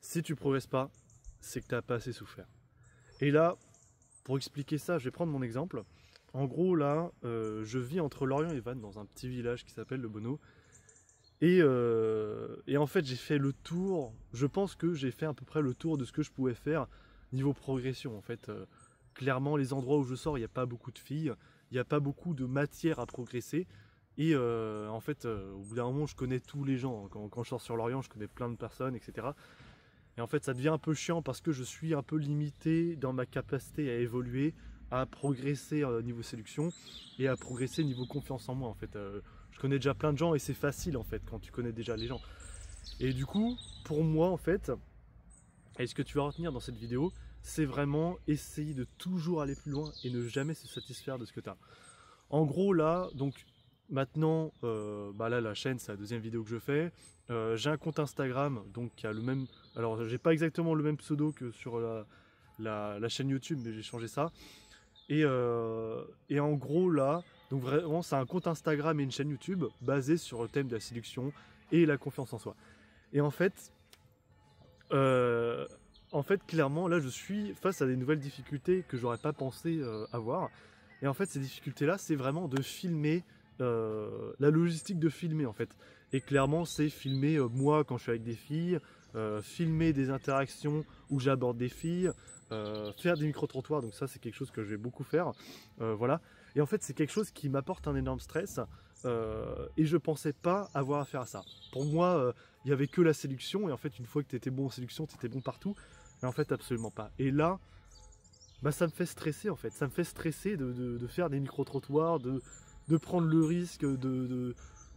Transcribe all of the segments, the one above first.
si tu progresses pas, c'est que tu n'as pas assez souffert. Et là, pour expliquer ça, je vais prendre mon exemple. En gros, là, je vis entre Lorient et Vannes, dans un petit village qui s'appelle Le Bonneau. Et en fait, j'ai fait le tour, je pense que j'ai fait à peu près le tour de ce que je pouvais faire niveau progression. En fait, clairement, les endroits où je sors, il n'y a pas beaucoup de filles, il n'y a pas beaucoup de matière à progresser. Et en fait, au bout d'un moment, je connais tous les gens. Quand je sors sur Lorient, je connais plein de personnes, etc. Et en fait, ça devient un peu chiant parce que je suis un peu limité dans ma capacité à évoluer, à progresser niveau séduction et à progresser niveau confiance en moi. En fait, je connais déjà plein de gens et c'est facile en fait quand tu connais déjà les gens. Et du coup, pour moi en fait, et ce que tu vas retenir dans cette vidéo, c'est vraiment essayer de toujours aller plus loin et ne jamais se satisfaire de ce que tu as. En gros là, donc maintenant, bah là la chaîne c'est la deuxième vidéo que je fais. J'ai un compte Instagram donc qui a le même, alors j'ai pas exactement le même pseudo que sur la chaîne YouTube, mais j'ai changé ça. Et en gros là, donc vraiment c'est un compte Instagram et une chaîne YouTube basée sur le thème de la séduction et la confiance en soi. Et en fait clairement là je suis face à des nouvelles difficultés que j'aurais pas pensé avoir. Et en fait ces difficultés là c'est vraiment de filmer, la logistique de filmer en fait. Et clairement c'est filmer moi quand je suis avec des filles, filmer des interactions où j'aborde des filles, faire des micro-trottoirs, donc ça c'est quelque chose que je vais beaucoup faire, voilà. Et en fait c'est quelque chose qui m'apporte un énorme stress, et je pensais pas avoir affaire à ça. Pour moi, il y avait que la séduction, et en fait une fois que tu étais bon en séduction, tu étais bon partout, mais en fait absolument pas. Et là, bah, ça me fait stresser en fait, ça me fait stresser de faire des micro-trottoirs, de prendre le risque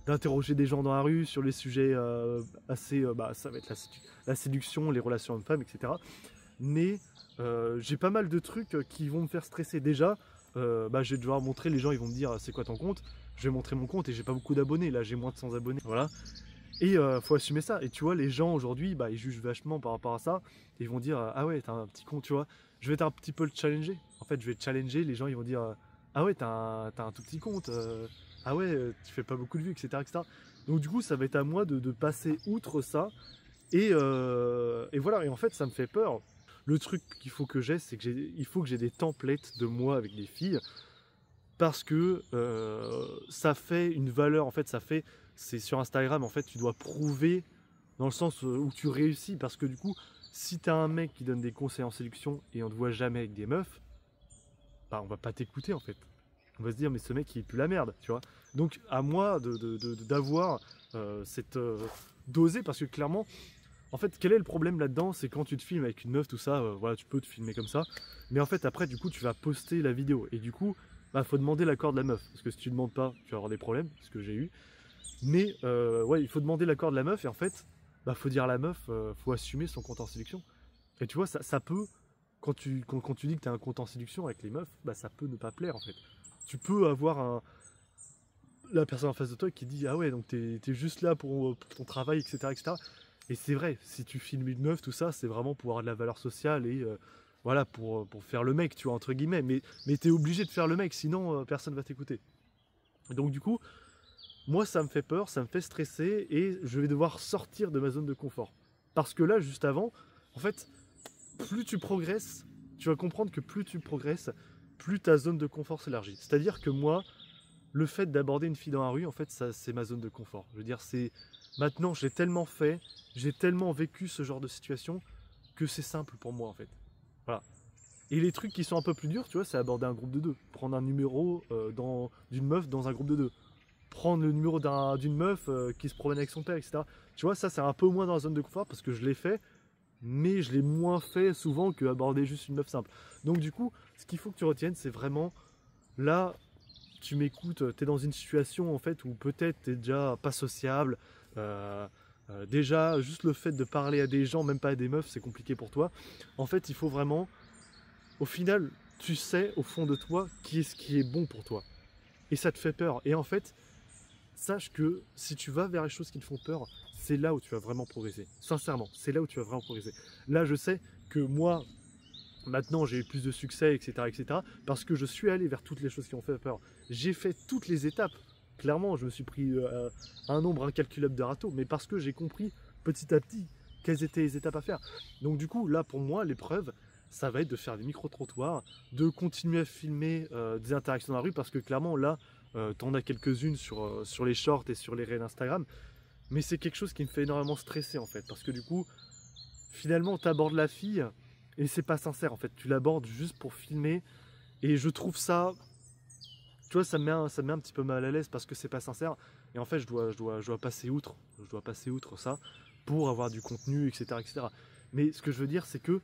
d'interroger des gens dans la rue sur les sujets assez, bah, ça va être la séduction, les relations hommes-femmes, etc. Mais j'ai pas mal de trucs qui vont me faire stresser. Déjà, bah, je vais devoir montrer, les gens ils vont me dire c'est quoi ton compte, je vais montrer mon compte et j'ai pas beaucoup d'abonnés, là j'ai moins de 100 abonnés, voilà. Et faut assumer ça. Et tu vois, les gens aujourd'hui, bah, ils jugent vachement par rapport à ça. Ils vont dire ah ouais, t'as un petit compte, tu vois. Je vais être un petit peu le challenger. En fait, je vais te challenger. Les gens, ils vont dire ah ouais, t'as un tout petit compte. Ah ouais, tu fais pas beaucoup de vues, etc., etc. Donc du coup, ça va être à moi de passer outre ça. Et voilà. Et en fait, ça me fait peur. Le truc qu'il faut que j'ai, c'est que il faut que j'ai des templates de moi avec des filles. Parce que ça fait une valeur, en fait, c'est sur Instagram, en fait, tu dois prouver dans le sens où tu réussis, parce que du coup, si t'as un mec qui donne des conseils en séduction et on te voit jamais avec des meufs, bah on va pas t'écouter en fait. On va se dire mais ce mec il pue la merde, tu vois. Donc à moi d'avoir cette d'oser, parce que clairement, en fait, quel est le problème là-dedans? C'est quand tu te filmes avec une meuf, tout ça, voilà, tu peux te filmer comme ça. Mais en fait, après, du coup, tu vas poster la vidéo. Et du coup, bah, faut demander l'accord de la meuf. Parce que si tu demandes pas, tu vas avoir des problèmes, ce que j'ai eu. Mais ouais, il faut demander l'accord de la meuf. Et en fait, bah, faut dire à la meuf, faut assumer son compte en séduction. Et tu vois, ça peut, quand tu dis que tu as un compte en séduction avec les meufs, bah, ça peut ne pas plaire en fait. Tu peux avoir la personne en face de toi qui dit ah ouais, donc t'es juste là pour ton travail, etc., etc. Et c'est vrai, si tu filmes une meuf, tout ça, c'est vraiment pour avoir de la valeur sociale et voilà, pour faire le mec, tu vois, entre guillemets. Mais t'es obligé de faire le mec, sinon personne va t'écouter. Donc du coup, moi ça me fait peur, ça me fait stresser et je vais devoir sortir de ma zone de confort. Parce que là, juste avant, en fait, plus tu progresses, tu vas comprendre que plus tu progresses, plus ta zone de confort s'élargit. C'est-à-dire que moi, le fait d'aborder une fille dans la rue, en fait, ça, c'est ma zone de confort. Je veux dire, c'est maintenant, j'ai tellement fait, j'ai tellement vécu ce genre de situation que c'est simple pour moi, en fait. Voilà. Et les trucs qui sont un peu plus durs, tu vois, c'est aborder un groupe de deux. Prendre un numéro d'une meuf dans un groupe de deux. Prendre le numéro d'une meuf qui se promène avec son père, etc. Tu vois, ça, c'est un peu moins dans la zone de confort parce que je l'ai fait, mais je l'ai moins fait souvent que aborder juste une meuf simple. Donc du coup, ce qu'il faut que tu retiennes, c'est vraiment, là, tu m'écoutes, tu es dans une situation en fait où peut-être tu es déjà pas sociable, déjà juste le fait de parler à des gens, même pas à des meufs, c'est compliqué pour toi. En fait, il faut vraiment, au final, tu sais au fond de toi qui est ce qui est bon pour toi. Et ça te fait peur. Et en fait, sache que si tu vas vers les choses qui te font peur, c'est là où tu vas vraiment progresser. Sincèrement, c'est là où tu vas vraiment progresser. Là, je sais que moi, maintenant, j'ai eu plus de succès, etc., etc., parce que je suis allé vers toutes les choses qui ont fait peur. J'ai fait toutes les étapes. Clairement, je me suis pris un nombre incalculable de râteaux, mais parce que j'ai compris petit à petit quelles étaient les étapes à faire. Donc du coup, là pour moi, l'épreuve, ça va être de faire des micro-trottoirs, de continuer à filmer des interactions dans la rue, parce que clairement là, t'en as quelques-unes sur les shorts et sur les réels Instagram, mais c'est quelque chose qui me fait énormément stresser en fait, parce que du coup, finalement, t'abordes la fille, et c'est pas sincère en fait, tu l'abordes juste pour filmer, et je trouve ça, tu vois, ça me met un petit peu mal à l'aise, parce que c'est pas sincère, et en fait, je dois passer outre, ça, pour avoir du contenu, etc., etc. Mais ce que je veux dire, c'est que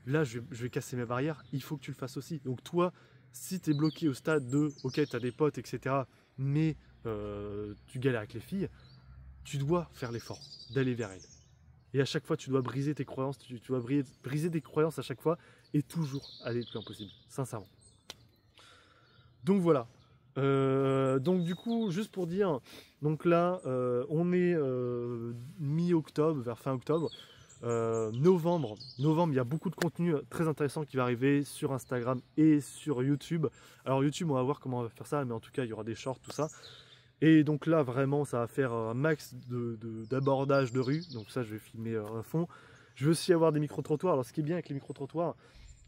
là, je vais casser mes barrières, il faut que tu le fasses aussi. Donc toi, si tu es bloqué au stade de, ok, tu as des potes, etc., mais tu galères avec les filles, tu dois faire l'effort d'aller vers elles. Et à chaque fois, tu dois briser tes croyances, tu dois briser des croyances à chaque fois, et toujours aller le plus loin possible, sincèrement. Donc voilà. Donc du coup, juste pour dire, donc là, on est mi-octobre, vers fin octobre. Novembre, il y a beaucoup de contenu très intéressant qui va arriver sur Instagram et sur YouTube. Alors YouTube, on va voir comment on va faire ça, mais en tout cas, il y aura des shorts, tout ça. Et donc là, vraiment, ça va faire un max d'abordage de rue. Donc ça, je vais filmer à fond. Je veux aussi avoir des micro-trottoirs. Alors ce qui est bien avec les micro-trottoirs,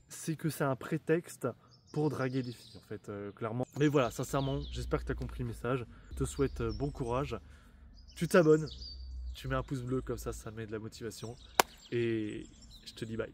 c'est que c'est un prétexte pour draguer des filles, en fait, clairement. Mais voilà, sincèrement, j'espère que tu as compris le message. Je te souhaite bon courage. Tu t'abonnes, tu mets un pouce bleu, comme ça met de la motivation. Et je te dis bye.